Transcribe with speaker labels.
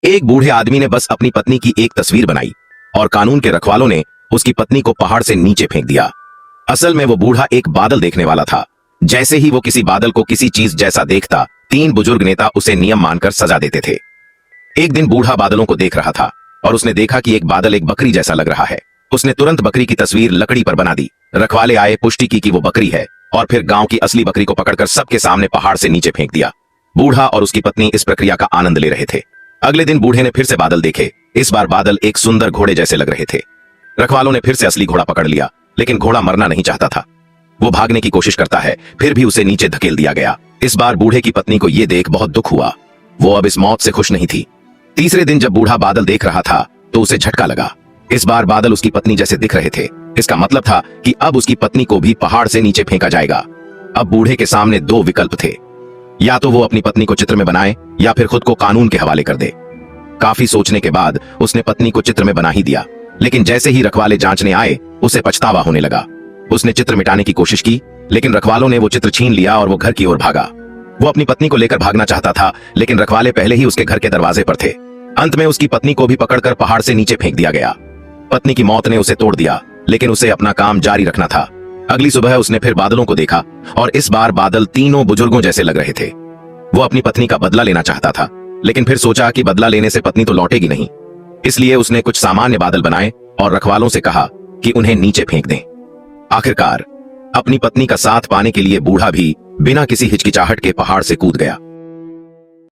Speaker 1: एक बूढ़े आदमी ने बस अपनी पत्नी की एक तस्वीर बनाई और कानून के रखवालों ने उसकी पत्नी को पहाड़ से नीचे फेंक दिया। असल में वो बूढ़ा एक बादल देखने वाला था। जैसे ही वो किसी बादल को किसी चीज जैसा देखता, तीन बुजुर्ग नेता उसे नियम मानकर सजा देते थे। एक दिन बूढ़ा बादलों को देख रहा था और उसने देखा कि एक बादल एक बकरी जैसा लग रहा है। उसने तुरंत बकरी की तस्वीर लकड़ी पर बना दी। रखवाले आए, पुष्टि की कि वो बकरी है और फिर गांव की असली बकरी को पकड़कर सबके सामने पहाड़ से नीचे फेंक दिया। बूढ़ा और उसकी पत्नी इस प्रक्रिया का आनंद ले रहे थे। अगले दिन बूढ़े ने फिर से बादल देखे। इस बार बादल एक सुंदर घोड़े जैसे लग रहे थे। रखवालों ने फिर से असली घोड़ा पकड़ लिया, लेकिन घोड़ा मरना नहीं चाहता था। वो भागने की कोशिश करता है, फिर भी उसे नीचे धकेल दिया गया। इस बार बूढ़े की पत्नी को यह देख बहुत दुख हुआ। वो अब इस मौत से खुश नहीं थी। तीसरे दिन जब बूढ़ा बादल देख रहा था तो उसे झटका लगा। इस बार बादल उसकी पत्नी जैसे दिख रहे थे। इसका मतलब था कि अब उसकी पत्नी को भी पहाड़ से नीचे फेंका जाएगा। अब बूढ़े के सामने दो विकल्प थे, या तो वो अपनी पत्नी को चित्र में बनाए या फिर खुद को कानून के हवाले कर दे। काफी सोचने के बाद उसने पत्नी को चित्र में बना ही दिया, लेकिन जैसे ही रखवाले जांचने आए उसे पछतावा होने लगा। उसने चित्र मिटाने की कोशिश की, लेकिन रखवालों ने वो चित्र छीन लिया और वो घर की ओर भागा। वो अपनी पत्नी को लेकर भागना चाहता था, लेकिन रखवाले पहले ही उसके घर के दरवाजे पर थे। अंत में उसकी पत्नी को भी पकड़कर पहाड़ से नीचे फेंक दिया गया। पत्नी की मौत ने उसे तोड़ दिया, लेकिन उसे अपना काम जारी रखना था। अगली सुबह उसने फिर बादलों को देखा और इस बार बादल तीनों बुजुर्गों जैसे लग रहे थे। वो अपनी पत्नी का बदला लेना चाहता था, लेकिन फिर सोचा कि बदला लेने से पत्नी तो लौटेगी नहीं। इसलिए उसने कुछ सामान्य बादल बनाए और रखवालों से कहा कि उन्हें नीचे फेंक दें। आखिरकार अपनी पत्नी का साथ पाने के लिए बूढ़ा भी बिना किसी हिचकिचाहट के पहाड़ से कूद गया।